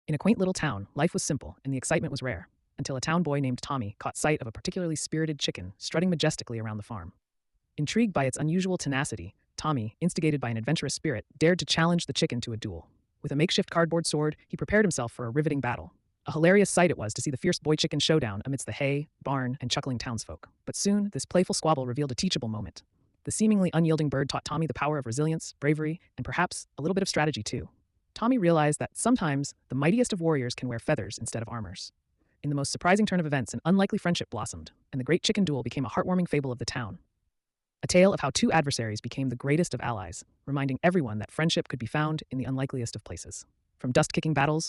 In a quaint little town, life was simple and the excitement was rare, until a town boy named Tommy caught sight of a particularly spirited chicken strutting majestically around the farm. Intrigued by its unusual tenacity, Tommy, instigated by an adventurous spirit, dared to challenge the chicken to a duel. With a makeshift cardboard sword, he prepared himself for a riveting battle. A hilarious sight it was to see the fierce boy-chicken showdown amidst the hay, barn, and chuckling townsfolk. But soon, this playful squabble revealed a teachable moment. The seemingly unyielding bird taught Tommy the power of resilience, bravery, and perhaps a little bit of strategy too. Tommy realized that sometimes the mightiest of warriors can wear feathers instead of armors. In the most surprising turn of events, an unlikely friendship blossomed, and the great chicken duel became a heartwarming fable of the town. A tale of how two adversaries became the greatest of allies, reminding everyone that friendship could be found in the unlikeliest of places. From dust-kicking battles